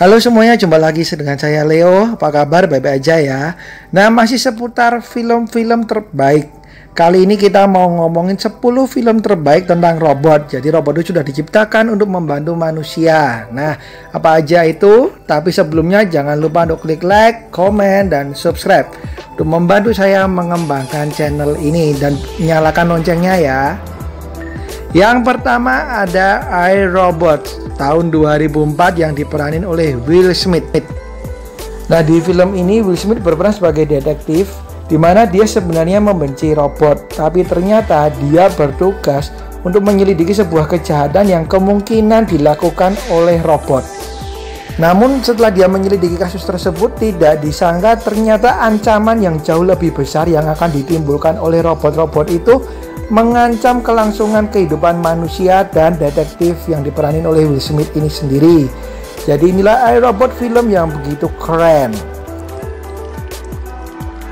Halo semuanya, jumpa lagi dengan saya Leo. Apa kabar? Baik-baik aja ya. Nah, masih seputar film-film terbaik. Kali ini kita mau ngomongin 10 film terbaik tentang robot. Jadi robot itu sudah diciptakan untuk membantu manusia. Nah, apa aja itu? Tapi sebelumnya jangan lupa untuk klik like, komen, dan subscribe untuk membantu saya mengembangkan channel ini, dan nyalakan loncengnya ya. Yang pertama ada I, Robot tahun 2004 yang diperanin oleh Will Smith. Nah, di film ini Will Smith berperan sebagai detektif di mana dia sebenarnya membenci robot, tapi ternyata dia bertugas untuk menyelidiki sebuah kejahatan yang kemungkinan dilakukan oleh robot. Namun setelah dia menyelidiki kasus tersebut, tidak disangka ternyata ancaman yang jauh lebih besar yang akan ditimbulkan oleh robot-robot itu mengancam kelangsungan kehidupan manusia dan detektif yang diperanin oleh Will Smith ini sendiri. Jadi inilah I, Robot, film yang begitu keren.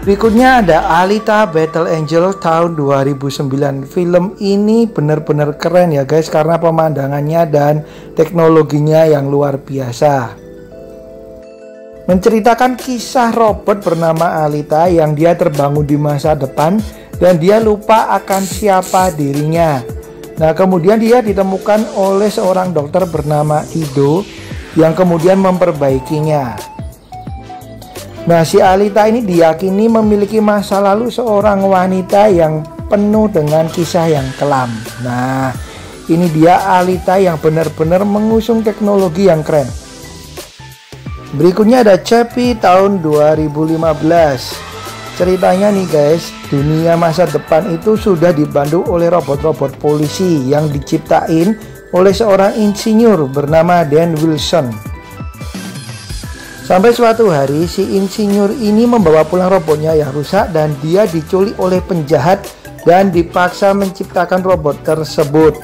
Berikutnya ada Alita Battle Angel tahun 2009. Film ini benar-benar keren ya guys, karena pemandangannya dan teknologinya yang luar biasa. Menceritakan kisah robot bernama Alita yang dia terbangun di masa depan dan dia lupa akan siapa dirinya. Nah, kemudian dia ditemukan oleh seorang dokter bernama Ido yang kemudian memperbaikinya. Nah, si Alita ini diyakini memiliki masa lalu seorang wanita yang penuh dengan kisah yang kelam. Nah, ini dia Alita yang benar-benar mengusung teknologi yang keren. Berikutnya ada Chappie tahun 2015. Ceritanya nih guys, dunia masa depan itu sudah dibantu oleh robot-robot polisi yang diciptain oleh seorang insinyur bernama Dan Wilson. Sampai suatu hari si insinyur ini membawa pulang robotnya yang rusak dan dia diculik oleh penjahat dan dipaksa menciptakan robot tersebut.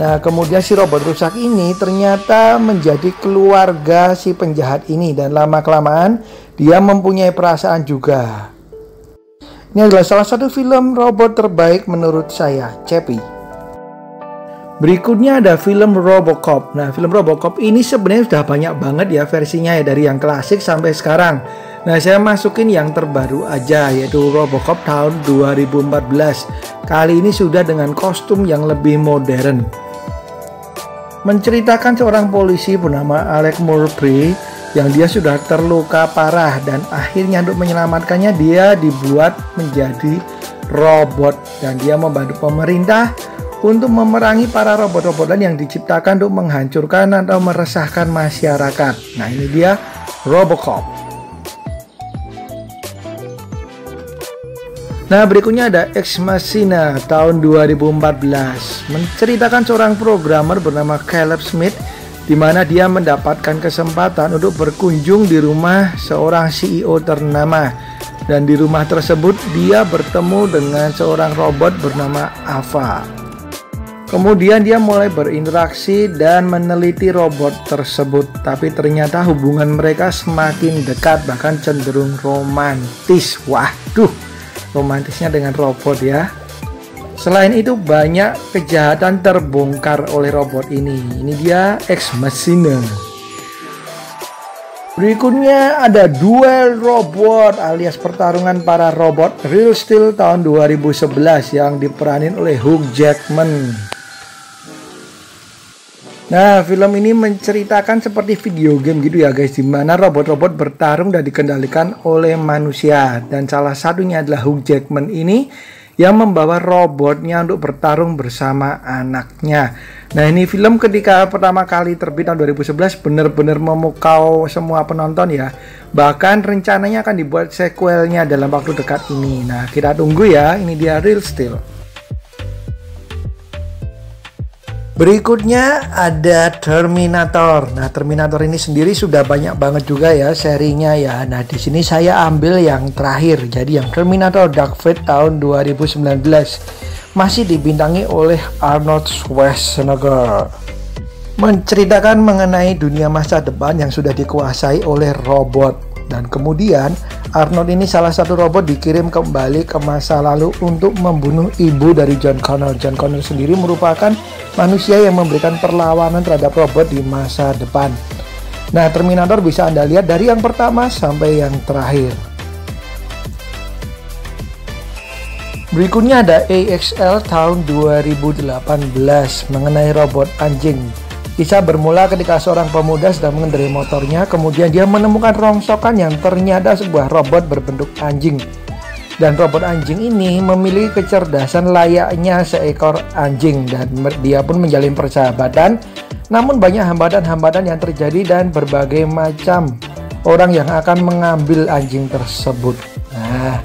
Nah, kemudian si robot rusak ini ternyata menjadi keluarga si penjahat ini dan lama-kelamaan dia mempunyai perasaan juga. Ini adalah salah satu film robot terbaik menurut saya, Chappie. Berikutnya ada film Robocop. Nah, film Robocop ini sebenarnya sudah banyak banget ya versinya ya, dari yang klasik sampai sekarang. Nah, saya masukin yang terbaru aja, yaitu Robocop tahun 2014. Kali ini sudah dengan kostum yang lebih modern. Menceritakan seorang polisi bernama Alex Murphy yang dia sudah terluka parah dan akhirnya untuk menyelamatkannya dia dibuat menjadi robot dan dia membantu pemerintah untuk memerangi para robot-robotan yang diciptakan untuk menghancurkan atau meresahkan masyarakat. Nah, ini dia Robocop. Nah, berikutnya ada Ex Machina tahun 2014. Menceritakan seorang programmer bernama Caleb Smith di mana dia mendapatkan kesempatan untuk berkunjung di rumah seorang CEO ternama, dan di rumah tersebut dia bertemu dengan seorang robot bernama Ava. Kemudian dia mulai berinteraksi dan meneliti robot tersebut, tapi ternyata hubungan mereka semakin dekat, bahkan cenderung romantis. Waduh, romantisnya dengan robot ya. Selain itu banyak kejahatan terbongkar oleh robot ini. Ini dia Ex Machina. Berikutnya ada Duel Robot alias pertarungan para robot Real Steel tahun 2011 yang diperanin oleh Hugh Jackman. Nah, film ini menceritakan seperti video game gitu ya guys, dimana robot-robot bertarung dan dikendalikan oleh manusia, dan salah satunya adalah Hugh Jackman ini yang membawa robotnya untuk bertarung bersama anaknya. Nah, ini film ketika pertama kali terbit tahun 2011 benar-benar memukau semua penonton ya. Bahkan rencananya akan dibuat sequelnya dalam waktu dekat ini. Nah, kita tunggu ya. Ini dia Real Steel. Berikutnya ada Terminator. Nah, Terminator ini sendiri sudah banyak banget juga ya serinya ya. Nah, di sini saya ambil yang terakhir. Jadi yang Terminator Dark Fate tahun 2019 masih dibintangi oleh Arnold Schwarzenegger. Menceritakan mengenai dunia masa depan yang sudah dikuasai oleh robot. Dan kemudian Arnold ini salah satu robot dikirim kembali ke masa lalu untuk membunuh ibu dari John Connor. John Connor sendiri merupakan manusia yang memberikan perlawanan terhadap robot di masa depan. Nah, Terminator bisa Anda lihat dari yang pertama sampai yang terakhir. Berikutnya ada AXL tahun 2018 mengenai robot anjing. Kisah bermula ketika seorang pemuda sedang mengendarai motornya, kemudian dia menemukan rongsokan yang ternyata sebuah robot berbentuk anjing. Dan robot anjing ini memiliki kecerdasan layaknya seekor anjing dan dia pun menjalin persahabatan. Namun banyak hambatan-hambatan yang terjadi dan berbagai macam orang yang akan mengambil anjing tersebut. Nah,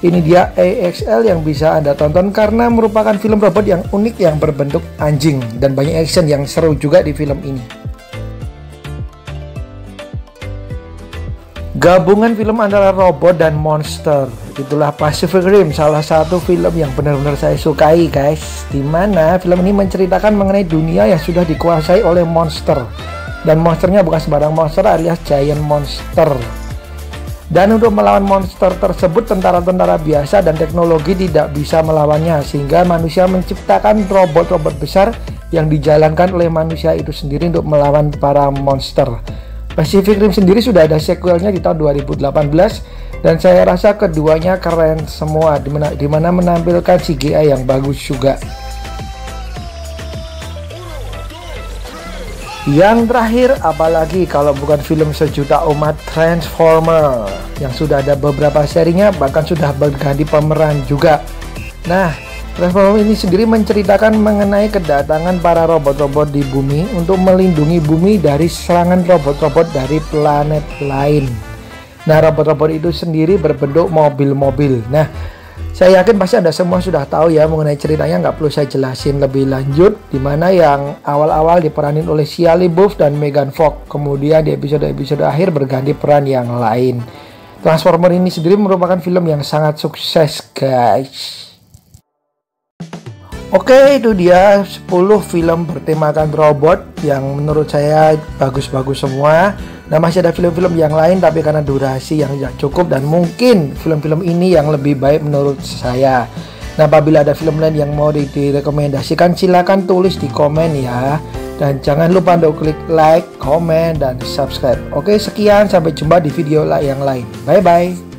ini dia AXL yang bisa Anda tonton karena merupakan film robot yang unik yang berbentuk anjing dan banyak action yang seru juga di film ini. Gabungan film antara robot dan monster. Itulah Pacific Rim, salah satu film yang benar-benar saya sukai, guys. Dimana film ini menceritakan mengenai dunia yang sudah dikuasai oleh monster. Dan monsternya bukan sembarang monster alias giant monster. Dan untuk melawan monster tersebut, tentara-tentara biasa dan teknologi tidak bisa melawannya, sehingga manusia menciptakan robot-robot besar yang dijalankan oleh manusia itu sendiri untuk melawan para monster. Pacific Rim sendiri sudah ada sequelnya di tahun 2018 dan saya rasa keduanya keren semua, dimana menampilkan CGI yang bagus juga. Yang terakhir, apalagi kalau bukan film sejuta umat, Transformer, yang sudah ada beberapa serinya, bahkan sudah berganti pemeran juga. Nah, Transformer ini sendiri menceritakan mengenai kedatangan para robot-robot di bumi untuk melindungi bumi dari serangan robot-robot dari planet lain. Nah, robot-robot itu sendiri berbentuk mobil-mobil. Nah, saya yakin pasti Anda semua sudah tahu ya mengenai ceritanya, nggak perlu saya jelasin lebih lanjut. Dimana yang awal-awal diperanin oleh Shia LaBeouf dan Megan Fox, kemudian di episode-episode akhir berganti peran yang lain. Transformer ini sendiri merupakan film yang sangat sukses, guys. Oke, itu dia 10 film bertemakan robot yang menurut saya bagus-bagus semua. Nah, masih ada film-film yang lain tapi karena durasi yang tidak cukup dan mungkin film-film ini yang lebih baik menurut saya. Nah, apabila ada film lain yang mau direkomendasikan, silakan tulis di komen ya. Dan jangan lupa untuk klik like, komen, dan subscribe. Oke, sekian, sampai jumpa di video yang lain. Bye-bye.